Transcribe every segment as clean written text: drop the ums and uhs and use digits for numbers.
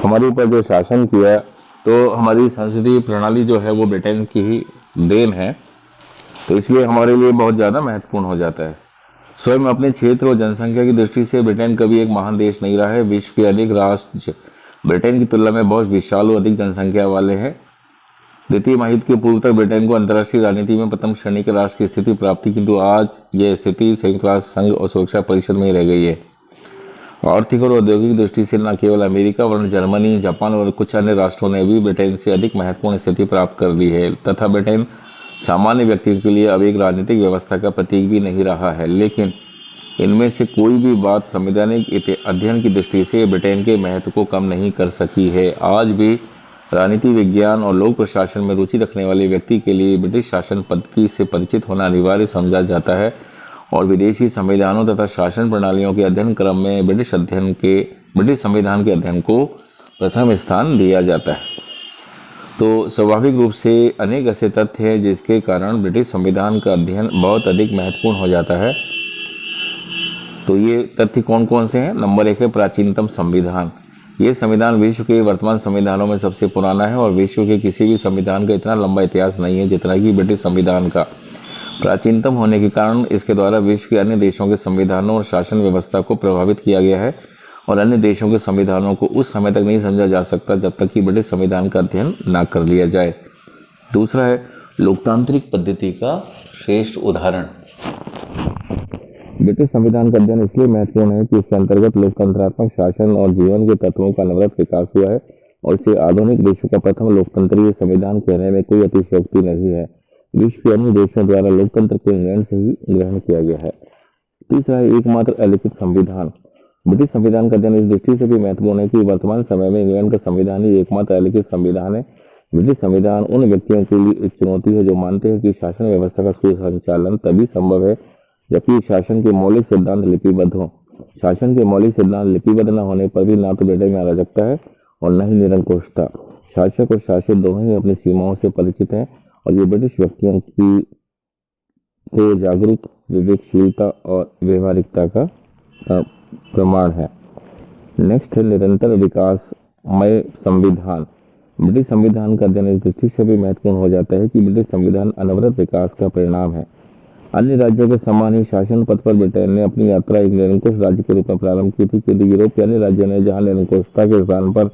हमारे ऊपर जो शासन किया, तो हमारी संसदीय प्रणाली जो है वो ब्रिटेन की ही देन है, तो इसलिए हमारे लिए बहुत ज़्यादा महत्वपूर्ण हो जाता है। स्वयं अपने क्षेत्र और जनसंख्या की दृष्टि से ब्रिटेन कभी एक महान देश नहीं रहा है। विश्व के अनेक राष्ट्र ब्रिटेन की तुलना में बहुत विशाल और अधिक जनसंख्या वाले हैं। द्वितीय महायुद्ध के पूर्व तक ब्रिटेन को अंतर्राष्ट्रीय राजनीति में प्रथम श्रेणी के राष्ट्र की स्थिति प्राप्त थी, किंतु आज यह स्थिति संयुक्त राष्ट्र संघ और सुरक्षा परिषद में ही रह गई है। आर्थिक और औद्योगिक दृष्टि से न केवल अमेरिका वरन जर्मनी, जापान और कुछ अन्य राष्ट्रों ने भी ब्रिटेन से अधिक महत्वपूर्ण स्थिति प्राप्त कर ली है, तथा ब्रिटेन सामान्य व्यक्ति के लिए अब एक राजनीतिक व्यवस्था का प्रतीक भी नहीं रहा है। लेकिन इनमें से कोई भी बात संवैधानिक अध्ययन की दृष्टि से ब्रिटेन के महत्व को कम नहीं कर सकी है। आज भी राजनीति विज्ञान और लोक प्रशासन में रुचि रखने वाले व्यक्ति के लिए ब्रिटिश शासन पद्धति से परिचित होना अनिवार्य समझा जाता है, और विदेशी संविधानों तथा शासन प्रणालियों के अध्ययन क्रम में ब्रिटिश संविधान के अध्ययन को प्रथम स्थान दिया जाता है। तो स्वाभाविक रूप से अनेक ऐसे तथ्य हैं जिसके कारण ब्रिटिश संविधान का अध्ययन बहुत अधिक महत्वपूर्ण हो जाता है। तो ये तथ्य कौन कौन से हैं? नंबर 1 है प्राचीनतम संविधान। ये संविधान विश्व के वर्तमान संविधानों में सबसे पुराना है, और विश्व के किसी भी संविधान का इतना लंबा इतिहास नहीं है जितना कि ब्रिटिश संविधान का। प्राचीनतम होने के कारण इसके द्वारा विश्व के अन्य देशों के संविधानों और शासन व्यवस्था को प्रभावित किया गया है, और अन्य देशों के संविधानों को उस समय तक नहीं समझा जा सकता जब तक कि ब्रिटिश संविधान का अध्ययन ना कर लिया जाए। दूसरा है लोकतांत्रिक पद्धति का श्रेष्ठ उदाहरण। ब्रिटिश संविधान का अध्ययन इसलिए महत्वपूर्ण है कि इसके अंतर्गत लोकतंत्रात्मक शासन और जीवन के तत्वों का अनवरत विकास हुआ है, और इसे आधुनिक विश्व का प्रथम लोकतंत्रीय संविधान कहने में कोई अतिशयोक्ति नहीं है। विश्व के अन्य देशों द्वारा लोकतंत्र को इंग्लैंड से ही ग्रहण किया गया है। तीसरा है एकमात्र अलिखित संविधान। ब्रिटिश संविधान का अध्ययन इस दृष्टि से भी महत्वपूर्ण है कि वर्तमान समय में इंग्लैंड का संविधान ही एकमात्र अलिखित संविधान है। ब्रिटिश संविधान उन व्यक्तियों के लिए एक चुनौती है जो मानते हैं कि शासन व्यवस्था का सुसंचालन तभी संभव है जबकि शासन के मौलिक सिद्धांत लिपिबद्ध हों। शासन के मौलिक सिद्धांत लिपिबद्ध न होने पर भी ना तो ब्रिटेन में अराजकता है और न ही निरंकुशता। शासक और शासित दोनों ही अपनी सीमाओं से परिचित हैं, और ये ब्रिटिश व्यक्तियों की को जागरूक, विवेकशीलता और व्यवहारिकता का प्रमाण है। नेक्स्ट है निरंतर विकासमय संविधान। ब्रिटिश संविधान का अध्ययन इस दृष्टि से भी महत्वपूर्ण हो जाता है कि ब्रिटिश संविधान अनवरत विकास का परिणाम है। अन्य राज्यों के समान ही शासन पथ पर ब्रिटेन ने अपनी यात्रा एक निरंकुश राज्य के रूप में प्रारंभ की थी, किंतु यूरोप के अन्य राज्यों ने जहां निरंकुशता के स्थान पर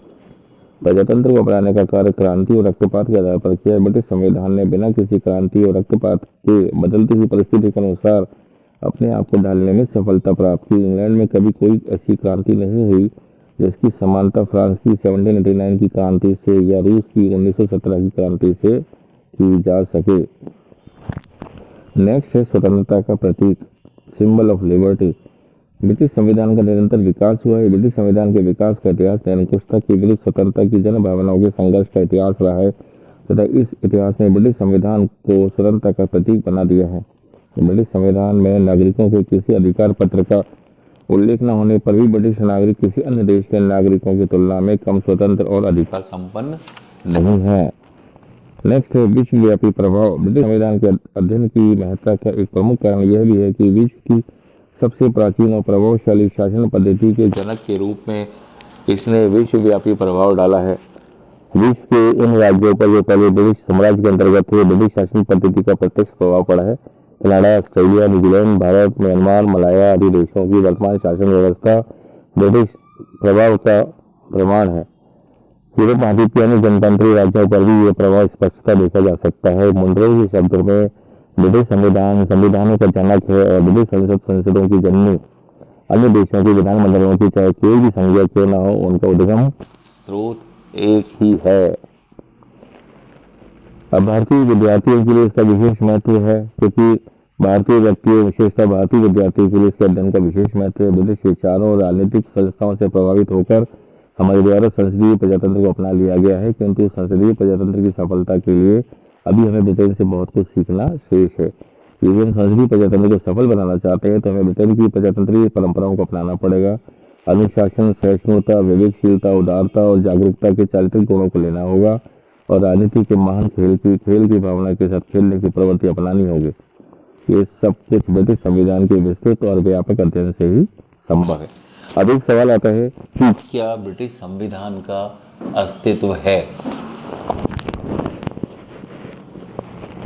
प्रजातंत्र को अपनाने का कार्य क्रांति और रक्तपात के आधार पर किया, ब्रिटिश संविधान ने बिना किसी क्रांति और रक्तपात के बदलती हुई परिस्थिति के अनुसार अपने आप को ढालने में सफलता प्राप्त की। इंग्लैंड में कभी कोई ऐसी क्रांति नहीं हुई जिसकी समानता फ्रांस की 1789 की क्रांति से या रूस की 1917 की क्रांति से की जा सके। नेक्स्ट है स्वतंत्रता का प्रतीक, सिंबल ऑफ लिबर्टी। ब्रिटिश संविधान का निरंतर विकास हुआ है। ब्रिटिश संविधान के विकास का इतिहास निरंकुशता के विरुद्ध स्वतंत्रता की जन भावनाओं के संघर्ष का इतिहास रहा है, तथा इस इतिहास ने ब्रिटिश संविधान को स्वतंत्रता का प्रतीक बना दिया है। ब्रिटिश संविधान में नागरिकों के किसी अधिकार पत्र का उल्लेख न होने पर भी ब्रिटिश नागरिक किसी अन्य देश के नागरिकों की तुलना में कम स्वतंत्र और अधिकार संपन्न नहीं है। नेक्स्ट है विश्वव्यापी प्रभाव। ब्रिटिश संविधान के अध्ययन की महत्ता का एक प्रमुख कारण यह भी है कि विश्व की सबसे प्राचीन और प्रभावशाली शासन पद्धति के जनक के रूप में इसने विश्वव्यापी प्रभाव डाला है। विश्व के इन राज्यों पर जो पहले ब्रिटिश साम्राज्य के अंतर्गत थे, ब्रिटिश शासन पद्धति का प्रत्यक्ष प्रभाव पड़ा है। Canada, Australia, New Zealand, Bharat, Myanmar, Malaya आदि देशों की वर्तमान शासन व्यवस्था ब्रिटिश प्रभाव का प्रमाण है। यूरोप महाद्वीपीय जनतंत्री राज्यों पर भी ये प्रभाव स्पष्टता देखा जा सकता है। मुंड्रो के शब्दों में ब्रिटिश संविधान संविधानों का जनक है और ब्रिटिश संसदों की जननी अन्य देशों के विधानमंडलों की चाहे कोई भी संज्ञा क्यों न हो, उनका उद्गम स्रोत एक ही है। अब भारतीय विद्यार्थियों के लिए इसका विशेष महत्व है, क्योंकि भारतीय व्यक्तियों विशेषतः भारतीय विद्यार्थियों के लिए इसके अध्ययन का विशेष महत्व है। ब्रिटिश विचारों और राजनीतिक संस्थाओं से प्रभावित होकर हमारे द्वारा संसदीय प्रजातंत्र को अपना लिया गया है, किंतु संसदीय प्रजातंत्र की सफलता के लिए अभी हमें ब्रिटेन से बहुत कुछ सीखना शेष है। यदि हम संसदीय प्रजातंत्र को सफल बनाना चाहते हैं तो हमें ब्रिटेन की प्रजातंत्रीय परंपराओं को अपनाना पड़ेगा। अनुशासन, सहिष्णुता, विवेकशीलता, उदारता और जागरूकता के चारित्रिक गुणों को लेना होगा और राजनीति के महान खेल की भावना के साथ खेलने की प्रवृत्ति अपनानी होगी। ये सब कुछ ब्रिटिश संविधान के विस्तृत और व्यापक अध्ययन से ही संभव है। अब एक सवाल आता है कि क्या ब्रिटिश संविधान का अस्तित्व है?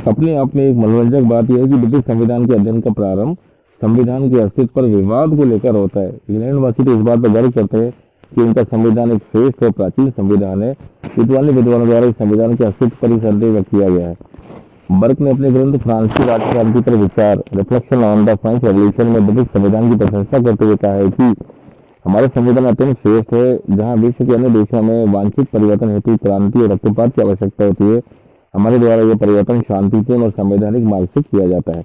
अपने आप में एक मनोरंजक बात यह है कि ब्रिटिश संविधान के अध्ययन का प्रारंभ संविधान के अस्तित्व पर विवाद को लेकर होता है। इंग्लैंड वासी तो इस बात पर गर्व करते हैं कि उनका संविधान एक श्रेष्ठ और प्राचीन संविधान है। विद्वानों द्वारा इस संविधान के अस्तित्व पर ही संदेह व्यक्त किया गया है। बर्क ने अपने ग्रंथ फ्रांसीसी राजक्रांति पर विचार reflection on the French revolution में ब्रिटिश संविधान की प्रशंसा करते हुए कहा है कि हमारा संविधान अत्यंत श्रेष्ठ है। जहां विश्व के अन्य देशों में वांछित परिवर्तन हेतु क्रांति और रक्तपात की आवश्यकता होती है, हमारे द्वारा यह परिवर्तन शांतिपूर्ण और संवैधानिक मार्ग से किया जाता है।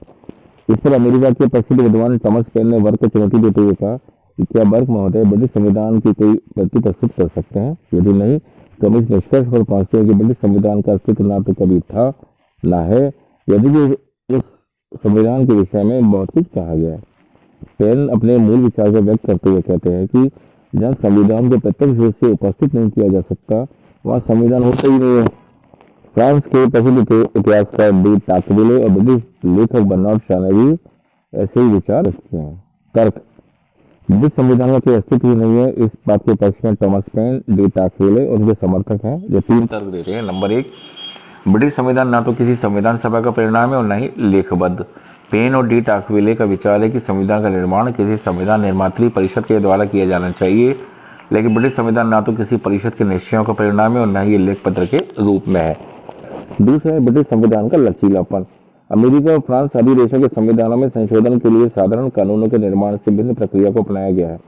इस पर अमेरिका के प्रसिद्ध विद्वान थॉमस पेन ने बर्क को चुनौती देते हुए कहा कि क्या बर्क महोदय ब्रिटिश संविधान की कोई प्रति प्रस्तुत कर सकते हैं? यदि नहीं तो हम इस निष्कर्ष पर पहुंचते हैं कि ब्रिटिश संविधान का अस्तित्व ना तो कभी था ना है, यदि इस संविधान के विषय में बहुत कुछ कहा गया है। पेन अपने मूल विचार को व्यक्त करते हुए कहते हैं कि जहाँ संविधान को प्रत्यक्ष रूप से उपस्थित नहीं किया जा सकता, वहाँ संविधान होता ही नहीं है। फ्रांस के प्रसिद्ध इतिहासकार डी टाकविले और ब्रिटिश लेखक बर्नार्ड शॉ ने भी ऐसे ही विचार रखते हैं। तर्क: ब्रिटिश संविधान का कोई अस्तित्व ही नहीं है। इस बात के पक्ष में थॉमस पेन, डी टाकविले और उनके समर्थक हैं, जो 3 तर्क देते हैं। नंबर 1, ब्रिटिश संविधान ना तो किसी संविधान सभा का परिणाम है और न ही लेखबद्ध। पेन और डी टाकविले का विचार है कि संविधान का निर्माण किसी संविधान निर्मात्री परिषद के द्वारा किया जाना चाहिए, लेकिन ब्रिटिश संविधान ना तो किसी परिषद के निश्चयों का परिणाम है और न ही लेख पत्र के रूप में है। दूसरा है ब्रिटिश संविधान का लचीलापन। अमेरिका और फ्रांस आदि देशों के संविधानों में संशोधन के लिए साधारण कानूनों के निर्माण से भिन्न प्रक्रिया को अपनाया गया है।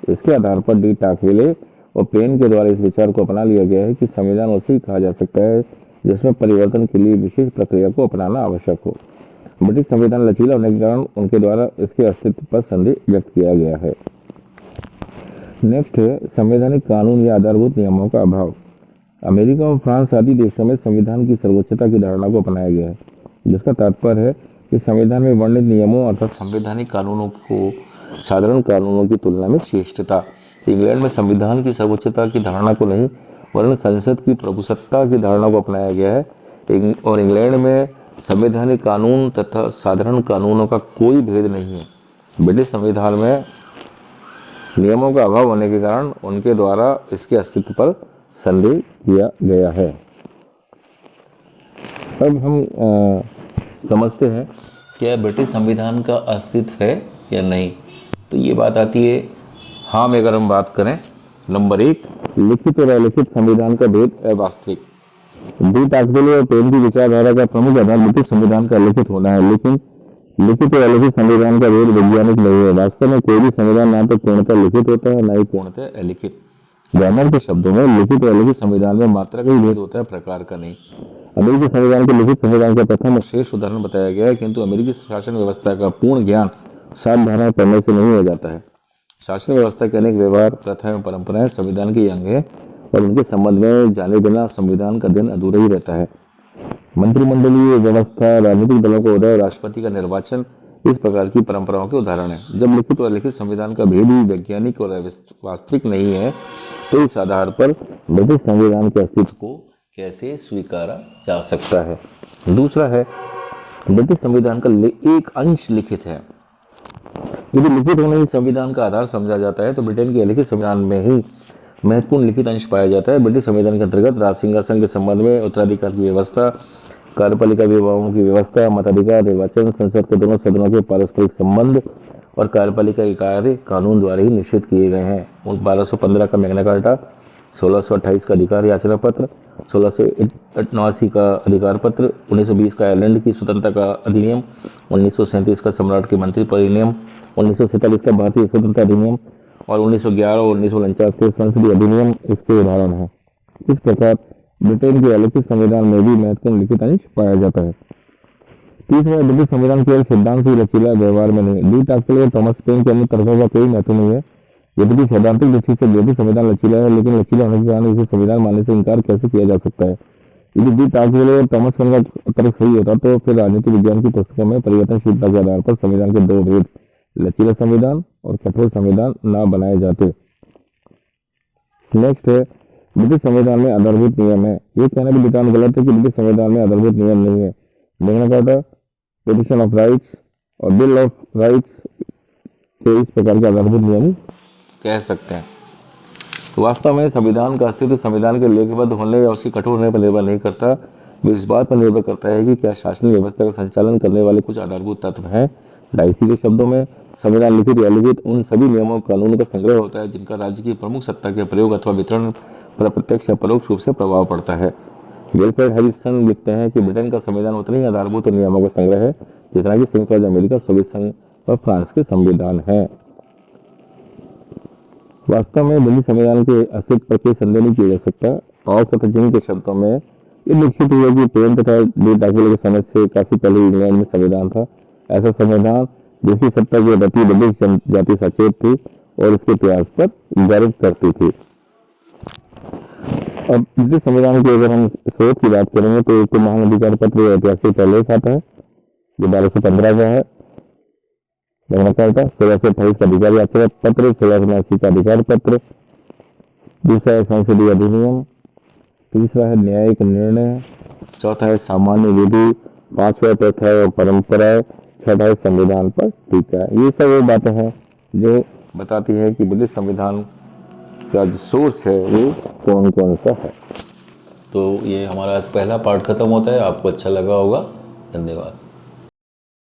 इसके आधार पर डी टाकविले और पेन के द्वारा इस विचार को अपना लिया गया है कि संविधान उसे ही कहा जा सकता है जिसमें परिवर्तन के लिए विशेष प्रक्रिया को अपनाना आवश्यक हो। ब्रिटिश संविधान लचीला होने के कारण उनके द्वारा इसके अस्तित्व पर संदेह व्यक्त किया गया है। नेक्स्ट है संवैधानिक कानून या आधारभूत नियमों का अभाव। अमेरिका और फ्रांस आदि देशों में संविधान की सर्वोच्चता की धारणा को अपनाया गया है, जिसका तात्पर्य है कि संविधान में वर्णित नियमों अर्थात संवैधानिक कानूनों को साधारण कानूनों की तुलना में श्रेष्ठता। इंग्लैंड में संविधान की सर्वोच्चता की धारणा को नहीं वरन संसद की प्रभुसत्ता की धारणा को अपनाया गया है और इंग्लैंड में संवैधानिक कानून तथा साधारण कानूनों का कोई भेद नहीं है। ब्रिटिश संविधान में नियमों का अभाव होने के कारण उनके द्वारा इसके अस्तित्व पर संदेह किया गया है। अब हम समझते हैं क्या ब्रिटिश संविधान का अस्तित्व है या नहीं। तो ये बात आती है हाँ में अगर हम बात करें। नंबर 1, लिखित और अलिखित संविधान का भेद अवास्तविक। डी टाकविले और पेन की विचारधारा का प्रमुख आधार ब्रिटिश संविधान का लिखित होना है, लेकिन लिखित और अलिखित संविधान का भेद वैज्ञानिक नहीं है। वास्तव में कोई भी संविधान ना तो पूर्णतः लिखित होता है, न ही पूर्णतः अलिखित। ग्रामर के शब्दों में लिखित और अलिखित संविधान में मात्रा का ही भेद होता है, प्रकार का नहीं। अमेरिकी संविधान को लिखित संविधान का प्रथम और श्रेष्ठ उदाहरण बताया गया है, किंतु अमेरिकी शासन व्यवस्था का पूर्ण ज्ञान 7 धाराएं पढ़ने से नहीं हो जाता है। शासन व्यवस्था के अनेक व्यवहार, प्रथाएं और परंपराएं संविधान के अंग है और उनके संबंध में जाने बिना संविधान का अध्ययन अधूरा ही रहता है। मंत्रिमंडलीय व्यवस्था, राजनीतिक दलों का उदय, राष्ट्रपति का निर्वाचन इस प्रकार की परंपराओं के उदाहरण है। जब लिखित और अलिखित संविधान का भेद ही वैज्ञानिक और वास्तविक नहीं है, तो इस आधार पर ब्रिटिश संविधान के अस्तित्व को कैसे स्वीकारा जा सकता है। दूसरा है ब्रिटिश संविधान का एक अंश लिखित है। यदि लिखित होने ही संविधान का आधार समझा जाता है तो ब्रिटेन के लिखित संविधान में ही महत्वपूर्ण लिखित अंश पाया जाता है। ब्रिटिश संविधान के अंतर्गत राज सिंहासन के संबंध में उत्तराधिकार की व्यवस्था, कार्यपालिका विभागों की व्यवस्था, मताधिकार, निर्वाचन, संसद के दोनों सदनों के पारस्परिक संबंध और कार्यपालिका के कार्य कानून द्वारा ही निश्चित किए गए हैं। 1215 का मैग्ना कार्टा 1628 का अधिकार याचना पत्र, 1689 का अधिकार पत्र, 1920 का आयरलैंड की स्वतंत्रता का अधिनियम, 1937 का सम्राट के मंत्री परिनियम, 1947 का भारतीय स्वतंत्रता अधिनियम और 1911 और 1949 के संसदीय अधिनियम इसके उदाहरण हैं। इस प्रकार ब्रिटेन के अलिखित संविधान में भी महत्वपूर्ण लिखित अंश पाया जाता है। तीसरा, ब्रिटिश संविधान केवल सिद्धांत ही लचीला व्यवहार में नहीं। डी टॉक्सले और थॉमस पेन के अन्य तर्कों का कोई महत्व नहीं है। यद्यपि सैद्धांतिक दृष्टि से ब्रिटिश संविधान लचीला है, लेकिन लचीला होने के कारण इसे संविधान मानने से इनकार कैसे किया जा सकता है? यदि डी टॉक्सले और थॉमस पेन का तर्क सही होता तो फिर राजनीति विज्ञान की पुस्तकों में परिवर्तनशीलता के आधार पर संविधान के दो भेद, लचीला संविधान और कठोर संविधान, न बनाए जाते। नेक्स्ट है, ब्रिटिश संविधान में आधारभूत नियम है। ये कहना भी बिल्कुल गलत है कि ब्रिटिश संविधान में आधारभूत नियम नहीं है। देखना क्या था, पिटिशन ऑफ राइट्स और बिल ऑफ राइट्स के इस प्रकार के आधारभूत नियम कह सकते हैं। तो वास्तव में संविधान का अस्तित्व संविधान के लेखबद्ध होने या उसके कठोर होने पर निर्भर नहीं करता, वो इस बात पर निर्भर करता है कि क्या शासकीय व्यवस्था का संचालन करने वाले कुछ आधारभूत तत्व हैं। डाइसी के शब्दों में संविधान लिखित या अलिखित उन सभी नियमों कानून का संग्रह होता है जिनका राज्य की प्रमुख सत्ता के प्रयोग अथवा वितरण पर प्रत्यक्ष या परोक्ष रूप से प्रभाव पड़ता है। विल्फ्रेड हैरिसन लिखते हैं कि ब्रिटेन का संविधान उतना ही आधारभूत नियमों का संग्रह है जितना कि संयुक्त राज्य अमेरिका, सोवियत संघ और फ्रांस के संविधान है। वास्तव में ब्रिटिश संविधान के अस्तित्व पर कोई संदेह नहीं किया जा सकता। और तथा जिन के शब्दों में ये निश्चित हुआ कि पेन तथा डी टॉक्सले के समय से काफी पहले इंग्लैंड में संविधान था। ऐसा संविधान जिसकी सत्ता की गति ब्रिटिश जाति सचेत थी और उसके इतिहास पर गर्व करती थी। अब ब्रिटिश संविधान की अगर हम स्रोत की बात करेंगे तो एक महान अधिकार पत्र ऐतिहासिक पहले आता है जो 1215 का है। 1628 का अधिकार याचना पत्र, 1689 का अधिकार पत्र, दूसरा है संसदीय अधिनियम, तीसरा है न्यायिक निर्णय, चौथा है सामान्य विधि, पांचवा प्रथा और परंपरा, छठा है संविधान पर टीका। ये सब वो बातें हैं जो बताती है कि ब्रिटिश संविधान का जो सोर्स है वो कौन कौन सा है। तो ये हमारा पहला पार्ट खत्म होता है। आपको अच्छा लगा होगा। धन्यवाद।